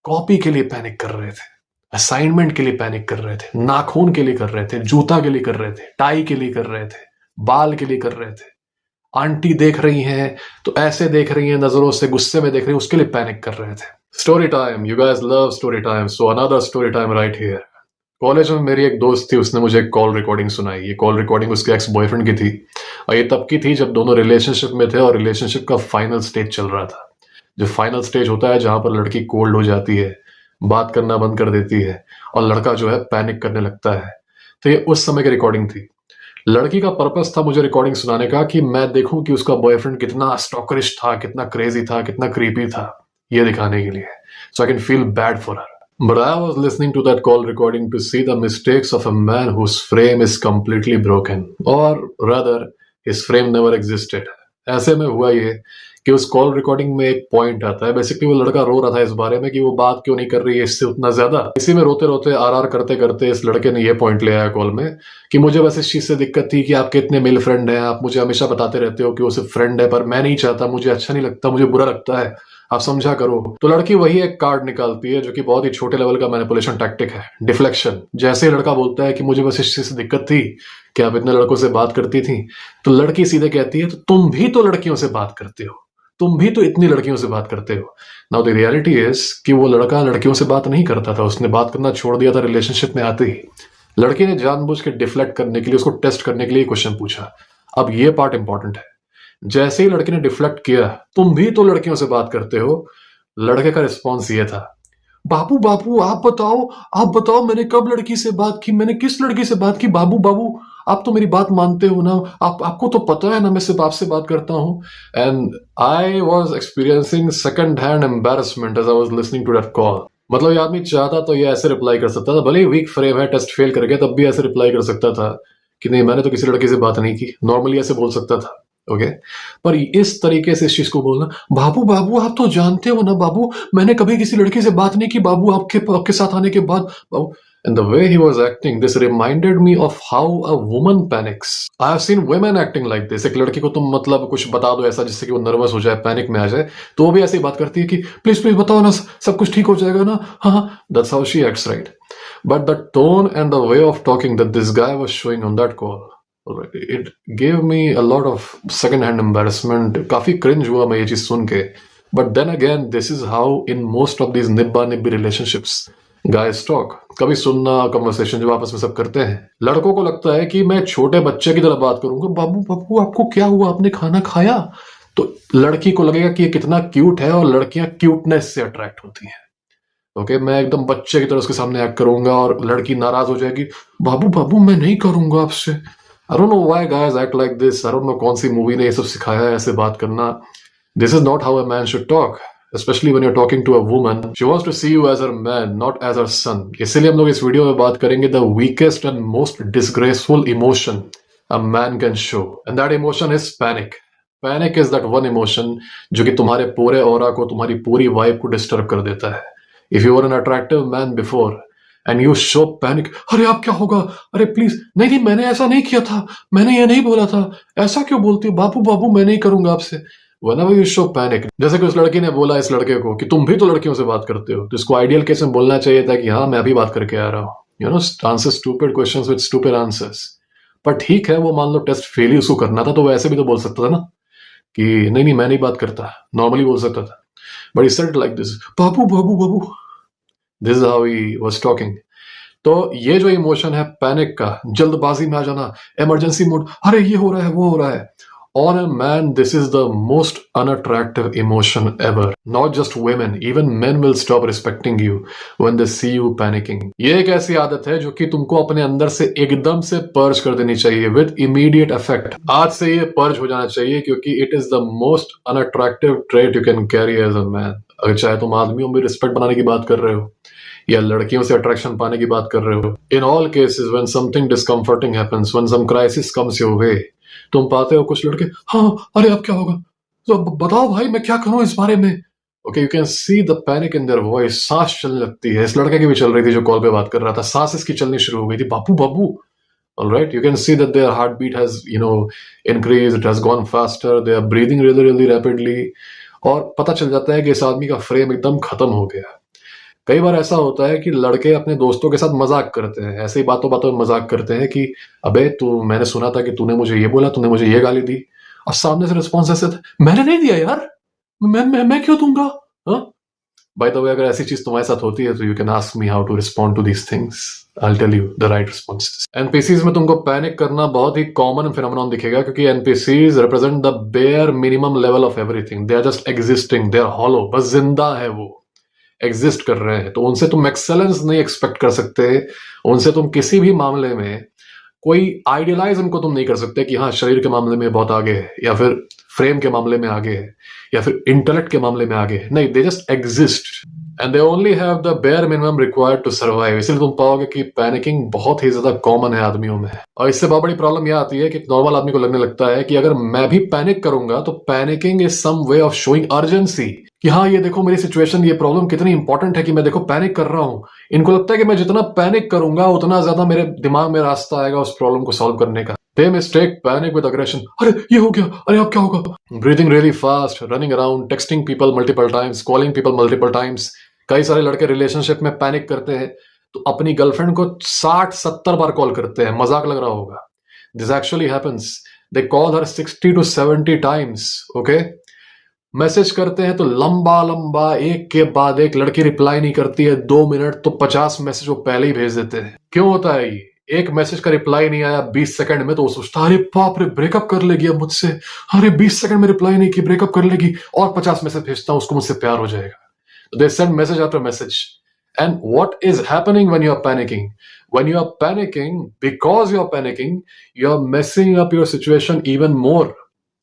Copy के लिए panic कर रहे थे, असाइनमेंट के लिए पैनिक कर रहे थे, नाखून के लिए कर रहे थे, जूता के लिए कर रहे थे, टाई के लिए कर रहे थे, बाल के लिए कर रहे थे। आंटी देख रही हैं तो ऐसे देख रही हैं, नजरों से गुस्से में देख रही हैं, उसके लिए पैनिक कर रहे थे। Story time, you guys love story time, so another story time right here. College में मेरी एक दोस्त थी, उसने मुझे एक कॉल रिकॉर्डिंग सुनाई। ये कॉल रिकॉर्डिंग उसके एक्स बॉयफ्रेंड की थी, और ये तब की थी जब दोनों रिलेशनशिप में थे और रिलेशनशिप का फाइनल स्टेज चल रहा था। जो फाइनल स्टेज होता है जहां पर लड़की कोल्ड हो जाती है, बात करना बंद कर देती है, और लड़का जो है पैनिक करने लगता है। तो ये उस समय की रिकॉर्डिंग थी। लड़की का पर्पस था मुझे रिकॉर्डिंग सुनाने का कि मैं देखूं कि उसका बॉयफ्रेंड कितना स्टॉकरिश था, कितना क्रेजी था, कितना क्रीपी था, ये दिखाने के लिए, so I can feel bad for her. But I was listening to that call recording to see the mistakes of a man whose frame is completely broken, or rather, his frame never existed. ऐसे में हुआ ये कि उस call recording में एक point आता है। बेसिकली वो लड़का रो रहा था इस बारे में कि वो बात क्यों नहीं कर रही है इससे उतना ज्यादा। इसी में रोते रोते आर करते करते इस लड़के ने ये पॉइंट ले आया कॉल में कि मुझे बस इस चीज से दिक्कत थी कि आपके इतने मेल फ्रेंड हैं, आप मुझे हमेशा बताते रहते हो कि वो सिर्फ फ्रेंड है, पर मैं नहीं चाहता, मुझे अच्छा नहीं लगता, मुझे बुरा लगता है, आप समझा करो। तो लड़की वही एक कार्ड निकालती है जो कि बहुत ही छोटे लेवल का मैनिपुलेशन टैक्टिक है, डिफ्लेक्शन। जैसे ही लड़का बोलता है कि मुझे बस इस चीज से दिक्कत थी कि आप इतने लड़कों से बात करती थी, तो लड़की सीधे कहती है तो तुम भी तो लड़कियों से बात करते हो, तुम भी तो इतनी लड़कियों से बात करते हो। नाउ द रियलिटी इज कि वो लड़का लड़कियों से बात नहीं करता था, उसने बात करना छोड़ दिया था रिलेशनशिप में आते ही। लड़की ने जानबूझ के डिफ्लेक्ट करने के लिए, उसको टेस्ट करने के लिए क्वेश्चन पूछा। अब ये पार्ट इंपॉर्टेंट है। जैसे ही लड़की ने डिफ्लेक्ट किया, तुम भी तो लड़कियों से बात करते हो, लड़के का रिस्पॉन्स ये था, बाबू बाबू आप बताओ मैंने कब लड़की से बात की, मैंने किस लड़की से बात की, बाबू बाबू आप तो मेरी बात मानते हो ना, आपको तो पता है ना मैं सिर्फ आपसे बात करता हूँ। And I was experiencing second hand embarrassment as I was listening to that call. मतलब ये आदमी चाहता तो ये ऐसे रिप्लाई कर सकता था, भले ही वीक फ्रेम है, टेस्ट फेल कर गया, तब भी ऐसे रिप्लाई कर सकता था कि नहीं मैंने तो किसी लड़की से बात नहीं की, नॉर्मली ऐसे बोल सकता था। ओके पर इस तरीके से इस चीज को बोलना, बाबू बाबू आप तो जानते हो ना बाबू, मैंने कभी किसी लड़की से बात नहीं की बाबू, आपके साथ आने के बाद बाबू। And the way he was acting, this reminded me of how a woman panics. I have seen women acting like this. एक लड़की को तुम मतलब कुछ बता दो ऐसा जिससे कि वो नर्वस हो जाए, पैनिक में आ जाए, तो वो भी ऐसे ही बात करती है कि प्लीज प्लीज बताओ ना, सब कुछ ठीक हो जाएगा ना, हाँ। That's how she acts, right? But the tone and the way of talking that this guy was showing on that call, it gave me a lot of second hand embarrassment. काफी cringe हुआ मैं ये चीज सुन के। But then again, this is how in most of these निब्बा निब्बी relationships guys talk. कभी सुनना conversation जब आपस में सब करते हैं, लड़कों को लगता है कि मैं छोटे बच्चे की तरह बात करूंगा, बाबू बाबू आपको क्या हुआ, आपने खाना खाया, तो लड़की को लगेगा कि ये कितना क्यूट है, और लड़कियां क्यूटनेस से अट्रैक्ट होती हैं। ओके मैं एकदम बच्चे की तरह उसके सामने एक्ट करूंगा और लड़की नाराज हो जाएगी, बाबू बाबू मैं नहीं करूंगा आपसे। I don't know why guys act like this. I don't know कौन सी मूवी ने ये सब सिखाया है ऐसे बात करना। This is not how a man should talk, especially when you're talking to a woman. She wants to see you as her man, not as her son. इसीलिए हम लोग इस वीडियो में बात करेंगे the weakest and most disgraceful emotion a man can show, and that emotion is panic. Panic is that one emotion जो कि तुम्हारे पूरे ऑरा को, तुम्हारी पूरी वाइब को डिस्टर्ब कर देता है। If you were an attractive man before and you show panic, अरे आप क्या होगा, अरे प्लीज नहीं नहीं मैंने ऐसा नहीं किया था, मैंने ये नहीं बोला था, ऐसा क्यों बोलती हो बाबू बाबू, मैं नहीं करूंगा आपसे। Whenever you show panic, जैसे कि उस लड़की ने बोला इस लड़के को कि तुम भी तो लड़कियों से बात करते हो, तो इसको आइडियल केस में बोलना चाहिए था कि हाँ मैं अभी बात करके आ रहा हूँ, you know, answer stupid questions with stupid answers. पर ठीक है, वो मान लो टेस्ट फेल ही उसको करना था, तो वो ऐसे भी तो बोल सकता था ना कि नहीं नहीं मैं नहीं बात करता, नॉर्मली बोल सकता था। But he said like this, Babu Babu Babu, this is how he was talking. तो ये जो इमोशन है पैनिक का, जल्दबाजी में आ जाना, इमरजेंसी मोड, अरे ये हो रहा है वो हो रहा है, on a man this is the most unattractive emotion ever. Not just women, even men will stop respecting you when they see you panicking. ये एक ऐसी आदत है जो कि तुमको अपने अंदर से एकदम से पर्ज कर देनी चाहिए with immediate effect. आज से ये पर्ज हो जाना चाहिए, क्योंकि it is the most unattractive trait you can carry as a man. अगर चाहे तुम आदमियों में रिस्पेक्ट बनाने की बात कर रहे हो या लड़कियों से अट्रैक्शन पाने की बात कर रहे हो, in all cases when something discomforting happens, when some crisis comes your way, तुम पाते हो कुछ लड़के, हाँ अरे अब क्या होगा, तो बताओ भाई मैं क्या करूं इस बारे में। Okay you can see the panic in their voice, सांस चलने लगती है। इस लड़के की भी चल रही थी जो कॉल पे बात कर रहा था, सांस इसकी चलनी शुरू हो गई थी, बाबू बाबू। Alright, you can see that their heart beat has increased, it has gone faster, they are breathing really really rapidly, और पता चल जाता है कि इस आदमी का फ्रेम एकदम खत्म हो गया। कई बार ऐसा होता है कि लड़के अपने दोस्तों के साथ मजाक करते हैं, ऐसे ही बातों बातों में मजाक करते हैं कि अबे तू, मैंने सुना था कि तूने मुझे ये बोला, तूने मुझे ये गाली दी, और सामने से रिस्पॉन्स ऐसे था, मैंने नहीं दिया यार, मैं क्यों दूंगा। हाँ, बाय द वे, अगर ऐसी चीज तुम्हारे साथ होती है तो you can ask me how to respond to these things, I will tell you the right responses. NPCs में तुमको पैनिक करना बहुत ही कॉमन फिनोमेनन दिखेगा, क्योंकि NPCs represent the bare minimum level of everything. They are just existing, they are hollow, बस जिंदा है वो, एग्जिस्ट कर रहे हैं। तो उनसे तुम एक्सेलेंस नहीं एक्सपेक्ट कर सकते, उनसे तुम किसी भी मामले में कोई आइडियलाइज उनको तुम नहीं कर सकते कि हाँ शरीर के मामले में बहुत आगे है, या फिर फ्रेम के मामले में आगे है, या फिर इंटेलेक्ट के मामले में आगे है। नहीं, they just exist and they only have the bare minimum required to survive. इसलिए तुम पाओगे कि पैनिकिंग बहुत ही ज्यादा कॉमन है आदमियों में। और इससे बहुत बड़ी प्रॉब्लम यह आती है कि नॉर्मल आदमी को लगने लगता है कि अगर मैं भी पैनिक करूंगा तो panicking is some way of showing urgency, कि हाँ ये देखो मेरी सिचुएशन, ये प्रॉब्लम कितनी इंपॉर्टेंट है कि मैं देखो पैनिक कर रहा हूं। इनको लगता है कि मैं जितना पैनिक करूंगा उतना ज्यादा मेरे दिमाग में रास्ता आएगा उस प्रॉब्लम को सॉल्व करने का। They mistake panic with aggression. अरे ये हो गया, अरे अब क्या होगा। Breathing really fast, running around, texting people multiple times, calling people multiple times. कई सारे लड़के रिलेशनशिप में पैनिक करते हैं तो अपनी गर्लफ्रेंड को 60-70 बार कॉल करते हैं, मजाक लग रहा होगा। This actually happens. They call her 60 to 70 times. Okay? Message करते हैं तो लंबा लंबा, एक के बाद एक, लड़की रिप्लाई नहीं करती है 2 मिनट तो 50 मैसेज वो पहले ही भेज देते हैं। क्यों होता है ये? एक मैसेज का रिप्लाई नहीं आया 20 सेकंड में तो वो सोचता अरे बाप रे ब्रेकअप कर लेगी अब मुझसे, अरे 20 सेकंड में रिप्लाई नहीं की ब्रेकअप कर लेगी, और 50 मैसेज भेजता हूं उसको मुझसे प्यार हो जाएगा। They send message after message. And what is happening when you are panicking? When you are panicking, because you are panicking, you are messing up your situation even more.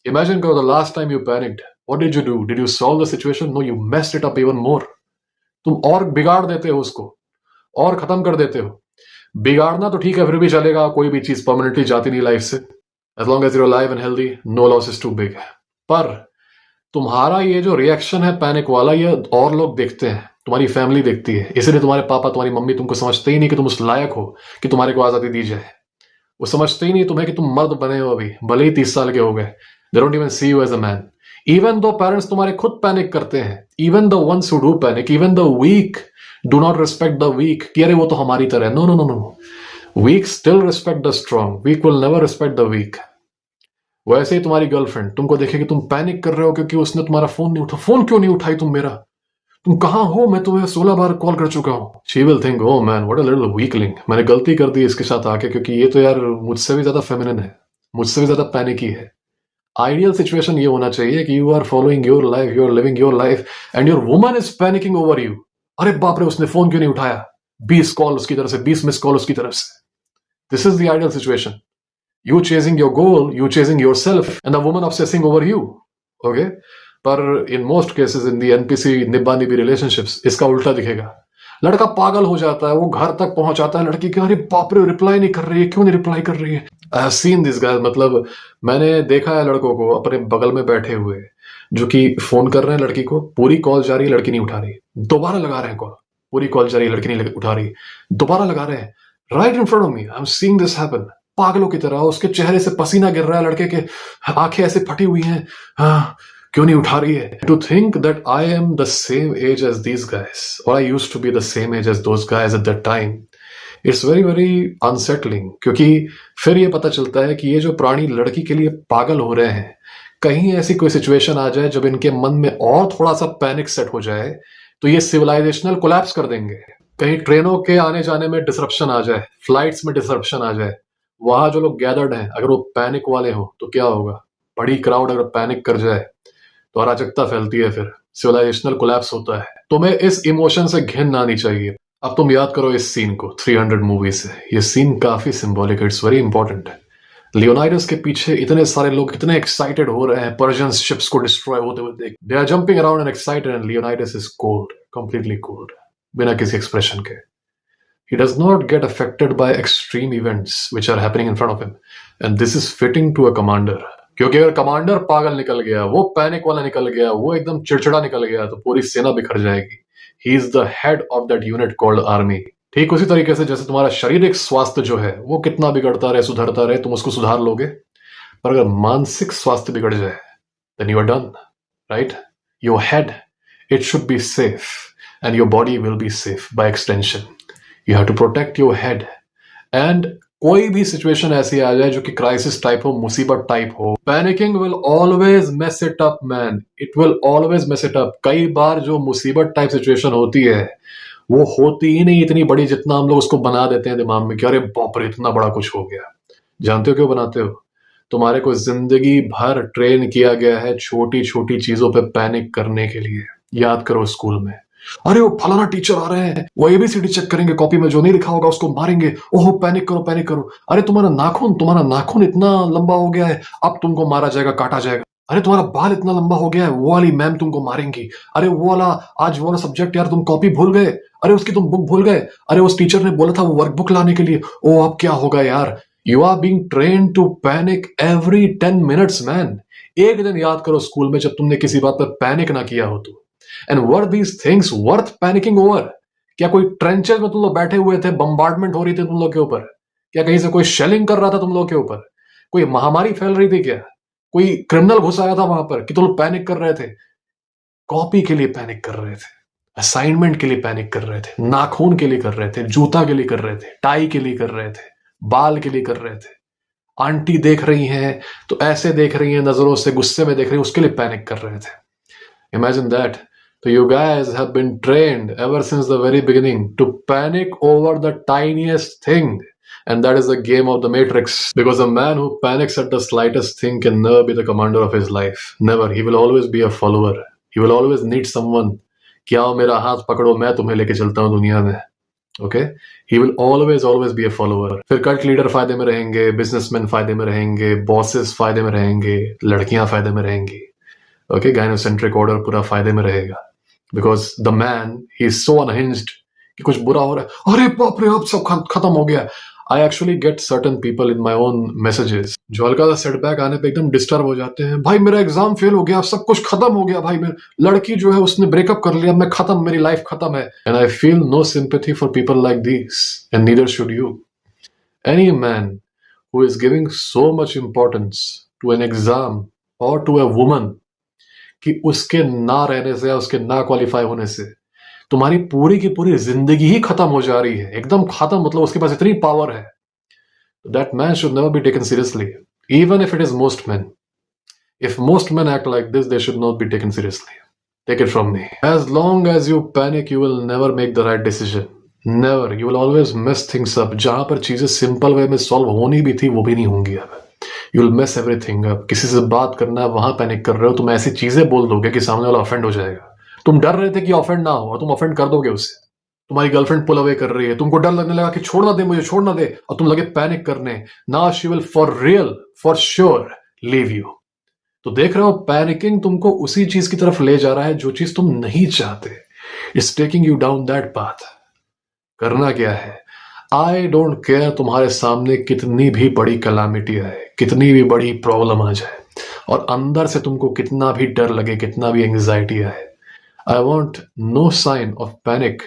Imagine the last time you panicked. What did you do? Did you solve the situation? No, you messed it up even more. तुम और बिगाड़ देते हो उसको, और खत्म कर देते हो। बिगाड़ना तो ठीक है, फिर भी चलेगा, कोई भी चीज परमानेंटली जाती नहीं लाइफ से। As long as you're alive and healthy, no loss is too big. पर तुम्हारा ये जो रिएक्शन है पैनिक वाला, ये और लोग देखते हैं, तुम्हारी फैमिली देखती है, इसलिए तुम्हारे पापा तुम्हारी मम्मी तुमको समझते ही नहीं कि तुम उस लायक हो कि तुम्हारे को आजादी दी जाए। वो समझते ही नहीं तुम्हें कि तुम मर्द बने हो अभी, भले ही 30 साल के हो गए। They don't even see you as a man. Even though parents तुम्हारे खुद पैनिक करते हैं, even the ones who do panic, even the weak do not respect the weak कि अरे वो तो हमारी तरह है। No no no no, weak still respect the strong, weak will never respect the weak. वैसे ही तुम्हारी गर्लफ्रेंड तुमको देखेगी तुम पैनिक कर रहे हो क्योंकि उसने तुम्हारा फोन नहीं उठा। फोन क्यों नहीं उठाई तुम मेरा? तुम कहां हो? मैं तुम्हें 16 बार कॉल कर चुका हूं। She will think oh man what a little weakling, मैंने गलती कर दी इसके साथ आके, क्योंकि ये तो यार मुझसे भी ज्यादा फेमिनिन है, मुझसे भी ज्यादा पैनिकी है। आइडियल सिचुएशन ये होना चाहिए कि you are following your life, you are living your life and your woman is panicking over you. अरे बाप रे उसने फोन क्यों नहीं उठाया, 20 कॉल उसकी तरफ से, 20 मिस कॉल उसकी तरफ से। This is the ideal situation. You chasing your goal, you chasing yourself, and the woman obsessing over you. Okay? पर in most cases in the NPC निब्बा निब्बी relationships इसका उल्टा दिखेगा। लड़का पागल हो जाता है, वो घर तक पहुंच जाता है लड़की के, अरे बाप रे रिप्लाई नहीं कर रही है, क्यों नहीं रिप्लाई कर रही है। I have seen this guys, मतलब मैंने देखा है लड़कों को अपने बगल में बैठे हुए जो कि फोन कर रहे हैं लड़की को, पूरी कॉल जा रही है, लड़की नहीं उठा रही, दोबारा लगा रहे हैं कॉल, पूरी कॉल जा रही है, लड़की नहीं उठा रही, दोबारा लगा रहे हैं, right in front of me. I am seeing this happen. पागलों की तरह उसके चेहरे से पसीना गिर रहा है, लड़के के आंखें ऐसे फटी हुई हैं, हाँ क्यों नहीं उठा रही है। To think that I am the same age as these guys, और I used to be the same age as those guys at that time, it's very very unsettling. क्योंकि फिर ये पता चलता है कि ये जो प्राणी लड़की के लिए पागल हो रहे हैं, कहीं ऐसी कोई सिचुएशन आ जाए जब इनके मन में और थोड़ा सा पैनिक सेट हो जाए तो ये सिविलाइजेशनल कोलैप्स कर देंगे। कहीं ट्रेनों के आने जाने में डिसरप्शन आ जाए, फ्लाइट्स में डिसरप्शन आ जाए, वहां जो लोग गैदर्ड हैं अगर वो पैनिक वाले हो तो क्या होगा। बड़ी क्राउड अगर पैनिक कर जाए तो अराजकता फैलती है, फिर सिविलाइजेशनल कोलैप्स होता है। तुम्हें इस इमोशन से घिन आनी चाहिए। अब तुम याद करो इस सीन को 300 मूवी से, ये सीन काफी सिंबॉलिक है, इट्स वेरी इंपॉर्टेंट। लियोनाइडस के पीछे इतने सारे लोग कितने एक्साइटेड हो रहे हैं पर्शियन शिप्स को डिस्ट्रॉय होते हुए देख, they are jumping around and excited and Leonidas is cold, completely cold, बिना किसी एक्सप्रेशन के। He does not get affected by extreme events which are happening in front of him. And this is fitting to a commander. क्योंकि अगर commander पागल निकल गया, वो panic वाला निकल गया, वो एकदम चिड़चिड़ा निकल गया, तो पूरी सेना बिखर जाएगी। He is the head of that unit called army. ठीक उसी तरीके से जैसे तुम्हारा शारीरिक स्वास्थ्य जो है वो कितना बिगड़ता रहे, सुधरता रहे, तुम उसको सुधार लोगे, पर अगर मानसिक स्वास्थ्य बिगड़ जाए then you are done, right? Your head, it should be safe. and your body will be safe by extension. You have to protect your head. And कोई भी सिचुएशन ऐसी आ जाए जो कि क्राइसिस टाइप हो, मुसीबत टाइप हो, panicking will always mess it up man. It will always mess it up. कई बार जो मुसीबत टाइप सिचुएशन होती है वो होती ही नहीं इतनी बड़ी जितना हम लोग उसको बना देते हैं दिमाग में कि अरे बाप रे इतना बड़ा कुछ हो गया. जानते हो क्यों बनाते हो? तुम्हारे को जिंदगी भर ट्रेन किया गया है छोटी छोटी चीजों पे पैनिक करने के लिए. याद करो स्कूल में, अरे वो फलाना टीचर आ रहे हैं, वो एबीसीडी चेक करेंगे, कॉपी में जो नहीं लिखा होगा उसको मारेंगे. ओहो पैनिक करो पैनिक करो. अरे तुम्हारा नाखून इतना लंबा हो गया है, अब तुमको मारा जाएगा, काटा जाएगा. अरे तुम्हारा बाल इतना लंबा हो गया है, वो वाली मैम तुमको मारेंगी. अरे वो वाला आज वो वाला सब्जेक्ट यार तुम कॉपी भूल गए, अरे उसकी तुम बुक भूल गए, अरे उस टीचर ने बोला था वो वर्कबुक लाने के लिए, ओ अब क्या होगा यार. You are being trained to panic every 10 minutes man. एक दिन याद करो स्कूल में जब तुमने किसी बात पर पैनिक ना किया हो तो. And were these things worth panicking over? क्या कोई ट्रेंचेस में तुम लोग बैठे हुए थे, बम्बार्डमेंट हो रही थी तुम लोग के ऊपर? क्या कहीं से कोई शेलिंग कर रहा था तुम लोग के ऊपर? कोई महामारी फैल रही थी क्या? कोई क्रिमिनल घुस आया था वहां पर कि तुम लोग पैनिक कर रहे थे? कॉपी के लिए पैनिक कर रहे थे, असाइनमेंट के लिए पैनिक कर रहे थे, नाखून के लिए कर रहे थे, जूता के लिए कर रहे थे, टाई के लिए कर रहे थे, बाल के लिए कर रहे थे. आंटी देख रही हैं तो ऐसे देख रही हैं नजरों से, गुस्से में देख रही हैं, उसके लिए पैनिक कर रहे थे. Imagine that. So you guys have been trained ever since the very beginning to panic over the tiniest thing. And that is the game of the Matrix. Because a man who panics at the slightest thing can never be the commander of his life. Never. He will always be a follower. He will always need someone. कि आओ मेरा हाथ पकड़ो, मैं तुम्हें लेके चलता हूँ दुनिया में. Okay? He will always be a follower. फिर कल्ट लीडर फायदे में रहेंगे, बिजनेसमैन फायदे में रहेंगे, बॉसेस फायदे में रहेंगे, लड़कियां फायदे में रहेंगी. Okay? गाइनोसेंट्रिक ऑर्डर पूरा फायदे में रहेगा. Because the man, he is so unhinged कि कुछ बुरा हो रहा है, अरे बाप रे अब सब खत्म हो गया. I actually get certain people in my own messages जो हल्का सा सेटबैक आने पे एकदम डिस्टर्ब हो जाते हैं. भाई मेरा एग्जाम फेल हो गया, सब कुछ खत्म हो गया, भाई मेरी लड़की जो है उसने ब्रेकअप कर लिया, मैं खत्म, मेरी लाइफ खत्म है. And I feel no sympathy for people like these, and neither should you. Any man who is giving so much importance to an exam or to a woman कि उसके ना रहने से या उसके ना क्वालिफाई होने से तुम्हारी पूरी की पूरी जिंदगी ही खत्म हो जा रही है, एकदम खत्म, मतलब उसके पास इतनी पावर है, that man should never be taken seriously, even if it is most man. If most man act like this, they should not be taken seriously. Take it from me. As long as you panic, you will never make the right decision. Never. You will always mess things up. जहां पर चीजें simple way में solve होनी भी थी वो भी नहीं होंगी अब. You will mess everything up. किसी से बात करना है, वहां पैनिक कर रहे हो, तुम ऐसी चीजें बोल दोगे कि सामने वाला ऑफेंड हो जाएगा. तुम डर रहे थे कि ऑफेंड ना हो और तुम ऑफेंड कर दोगे उससे. तुम्हारी गर्लफ्रेंड पुल अवे कर रही है, तुमको डर लगने लगा कि छोड़ना दे मुझे, छोड़ना दे, और तुम लगे पैनिक करने. Now she will for real, for sure leave you. तो देख रहे हो, पैनिकिंग तुमको उसी चीज की तरफ ले जा रहा है जो चीज तुम नहीं चाहते. It's taking you down that path. करना क्या है? आई डोंट केयर तुम्हारे सामने कितनी भी बड़ी कैलामिटी आए, कितनी भी बड़ी प्रॉब्लम आ जाए, और अंदर से तुमको कितना भी डर लगे, कितना भी एंग्जाइटी आए. I want no sign of panic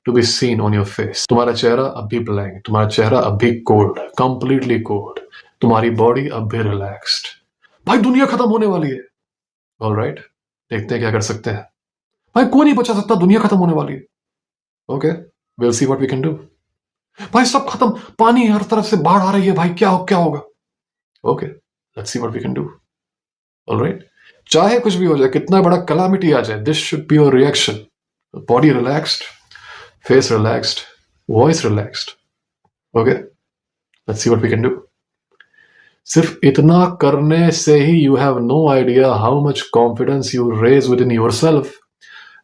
to be seen on your face. तुम्हारा चेहरा अब भी ब्लैंक, तुम्हारा चेहरा अब भी कोल्ड, कंप्लीटली कोल्ड, तुम्हारी बॉडी अब भी रिलैक्स्ड. भाई दुनिया खत्म होने वाली है. ऑलराइट, देखते हैं क्या कर सकते हैं. भाई कोई नहीं बचा सकता, दुनिया खत्म होने वाली है. Okay, will see what we can do. भाई सब खत्म, पानी हर तरफ से, बाढ़ आ रही है, भाई क्या होगा. Okay, let's see what we can do. Alright, चाहे कुछ भी हो जाए, कितना बड़ा कैलामिटी आ जाए, this should be your reaction. Body relaxed, face relaxed, voice relaxed. Okay, let's see what we can do. सिर्फ इतना करने से ही you have no idea how much confidence you raise within yourself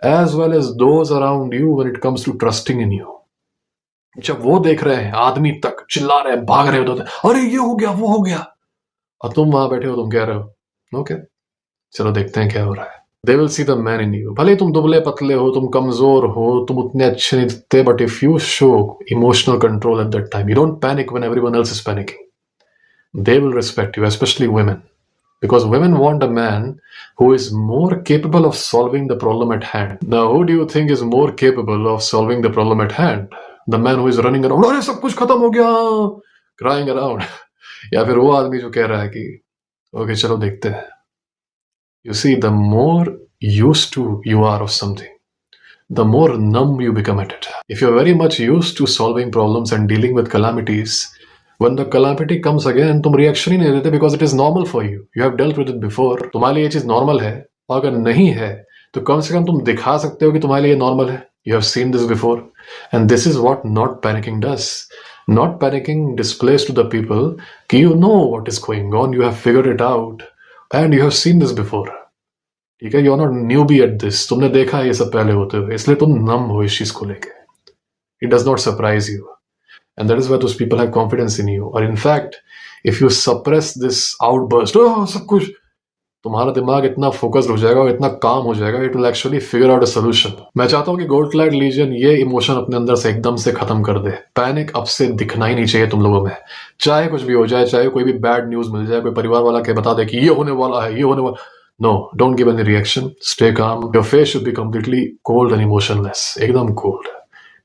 as well as those around you when it comes to trusting in you. जब वो देख रहे हैं, आदमी तक चिल्ला रहे हैं, भाग रहे होते हैं, अरे ये हो गया, वो हो गया, और तुम वहां बैठे हो, तुम कह रहे हो ओके चलो देखते हैं क्या हो रहा है. They will see the man in you. भले तुम दुबले पतले हो, तुम कमजोर हो, तुम उतने अच्छे नहीं दिखते, but if you show emotional control eight that time, you don't panic when everyone else is panicking, they will respect you, specially women. Because women want a man who is more capable of solving the problem at hand. Now, who do you think is more capable of solving the problem at hand? The man who is running around, अरे सब कुछ खत्म हो गया, crying around, या फिर वो आदमी जो कह रहा है कि ओके चलो देखते हैं. You see, the more used to you are of something, the more numb you become at it. If you're very much used to solving problems and dealing with calamities, when the calamity comes again, तुम reaction ही नहीं देते because it is normal for you. You have dealt with it before. तुम्हारे लिए ये चीज normal है, और अगर नहीं है तो कम से कम तुम दिखा सकते हो कि तुम्हारे लिए normal है. You have seen this before, and this is what not panicking does. Not panicking displays to the people कि you know what is going on, you have figured it out, and you have seen this before. ठीक है, you are not newbie at this, तुमने देखा है ये सब पहले होते हुए, इसलिए तुम नम हो इस चीज को लेके. It does not surprise you, and that is why those people have confidence in you. और in fact if you suppress this outburst, सब कुछ, तुम्हारा दिमाग इतना फोकस्ड हो जाएगा और इतना काम हो जाएगा, it will actually figure out a solution. मैं चाहता हूं कि गोल्ड क्लाड लीजियन ये इमोशन अपने अंदर से एकदम से खत्म कर दे. पैनिक अब से दिखना ही नहीं चाहिए तुम लोगों में, चाहे कुछ भी हो जाए, चाहे कोई भी बैड न्यूज मिल जाए, कोई परिवार वाला के बता दे कि ये होने वाला है, ये होने वाला. No, don't give any reaction. Stay calm. Your face should be completely cold and emotionless. एकदम cold.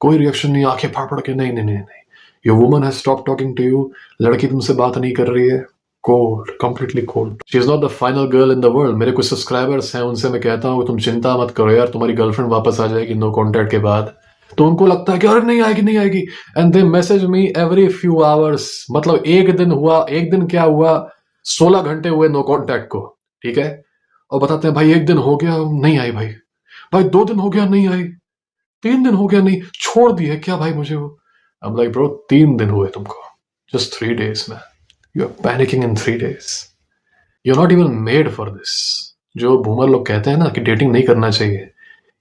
कोई reaction नहीं, आंखें फाड़ फाड़ के, नहीं नहीं नहीं नहीं. Your woman has stopped talking to you. लड़की तुमसे बात नहीं कर रही है. Cold, completely cold. She is not the final girl in the world. मेरे कुछ subscribers हैं, उनसे मैं कहता हूँ तुम चिंता मत करो यार, तुम्हारी गर्लफ्रेंड वापस आ जाएगी no contact के बाद. तो उनको लगता है कि अरे नहीं आएगी नहीं आएगी, and they message me every few hours. मतलब एक दिन क्या हुआ, 16 घंटे हुए no contact को, ठीक है, और बताते हैं भाई 1 दिन हो गया नहीं आई, भाई 2 दिन हो गया नहीं आई, 3 दिन हो गया नहीं, छोड़ दी है क्या भाई मुझे वो. आई एम लाइक ब्रो, 3 दिन हुए तुमको, जस्ट 3 days में, you are panicking in 3 days. You are not even made for this. जो बूमर लोग कहते हैं ना कि डेटिंग नहीं करना चाहिए,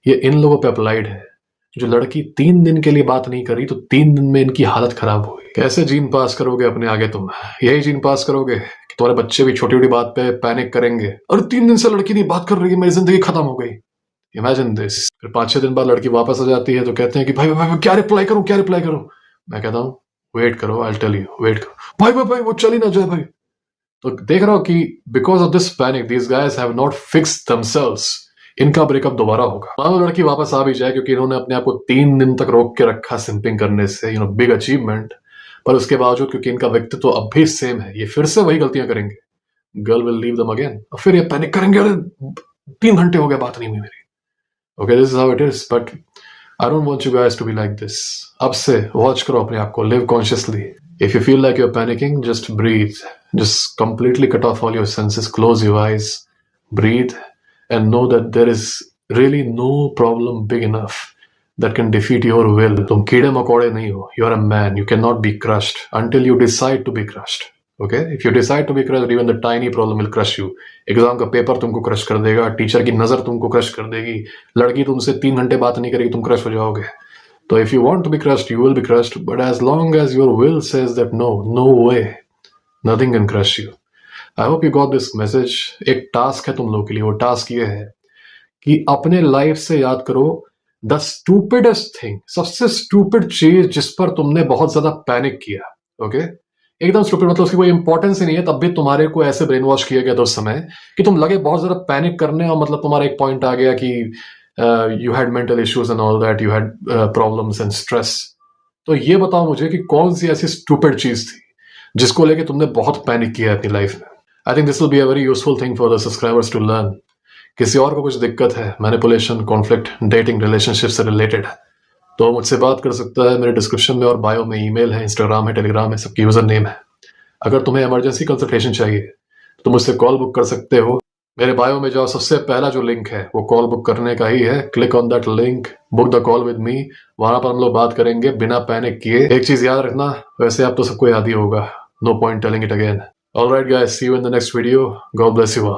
ये इन लोगों पे अप्लाइड है. जो लड़की 3 दिन के लिए बात नहीं करी तो 3 दिन में इनकी हालत खराब हुई. कैसे जीन पास करोगे अपने आगे तुम? यही जीन पास करोगे कि तुम्हारे बच्चे भी छोटी छोटी बात पे पैनिक करेंगे, और 3 दिन से लड़की नहीं बात कर रही है, मेरी जिंदगी खत्म हो गई. Imagine this. फिर 5-6 दिन बाद लड़की वापस आ जाती है तो कहते हैं कि भाई क्या रिप्लाई करूं. मैं कहता हूँ वेट करो, I will tell you, wait करो भाई वो चली ना जाए भाई. तो देख रहा हो कि because of this panic these guys have not fixed themselves. इनका ब्रेकअप दोबारा होगा. मान लो लड़की वापस आ भी जाए, क्योंकि इन्होंने अपने आप को 3 दिन तक रोक के रखा सिंपिंग करने से, बिग अचीवमेंट, पर उसके बावजूद क्योंकि इनका व्यक्तित्व तो अब भी सेम है, ये फिर से वही गलतियां करेंगे. Girl will leave them again, और फिर ये पैनिक करेंगे, अरे 3 घंटे हो गए बात नहीं हुई मेरी. Okay, this is how it is, but I don't want you guys to be like this. अब से वॉच करो अपने आप को, live consciously. If you feel like you are panicking, just breathe, just completely cut off all your senses, close your eyes, breathe, and know that there is really no problem big enough that can defeat your will. तुम कीड़े मकोड़े नहीं हो. You are a man. You cannot be crushed until you decide to be crushed. Okay? If you decide to be crushed, even the tiny problem will crush you. Exam का paper तुमको crush कर देगा, teacher की नजर तुमको crush कर देगी, लड़की तुमसे 3 घंटे बात नहीं करेगी, तुम क्रश हो जाओगे. तो if you want to be crushed, you will be crushed. But as long as your will says that no way, nothing can crush you. I hope you got this message. एक task है तुम लोगों के लिए. वो task ये है कि अपने लाइफ से याद करो द स्टूपिडेस्ट थिंग, सबसे स्टूपिड चीज जिस पर तुमने बहुत ज्यादा पैनिक किया. ओके, एकदम स्टूपिड, मतलब उसकी कोई इंपॉर्टेंस ही नहीं है, तब भी तुम्हारे को ऐसे ब्रेन वॉश किया गया था उस समय कि तुम लगे बहुत ज्यादा पैनिक करने, और मतलब तुम्हारा एक पॉइंट आ गया कि you had mental issues and all that, you had problems and stress. तो ये बताओ मुझे कि कौन सी ऐसी स्टूपिड चीज थी जिसको लेके तुमने बहुत पैनिक किया अपनी लाइफ में. I think this will be a very useful thing for the subscribers to learn. किसी और को कुछ दिक्कत है, मैनिपुलेशन, कॉन्फ्लिक्ट, डेटिंग, रिलेशनशिप से रिलेटेड, तो मुझसे बात कर सकता है. मेरे डिस्क्रिप्शन में और बायो में ईमेल है, इंस्टाग्राम है, टेलीग्राम है, सबकी यूजर नेम है. अगर तुम्हें इमरजेंसी कंसल्टेशन चाहिए तो मुझसे कॉल बुक कर सकते हो. मेरे बायो में जाओ, सबसे पहला जो लिंक है वो कॉल बुक करने का ही है. Click on that link, book the call with me. वहां पर हम लोग बात करेंगे बिना पैनिक किए. एक चीज याद रखना, वैसे आप तो सबको याद ही होगा, no point telling it again. All right guys, see you in the next video. God bless you all.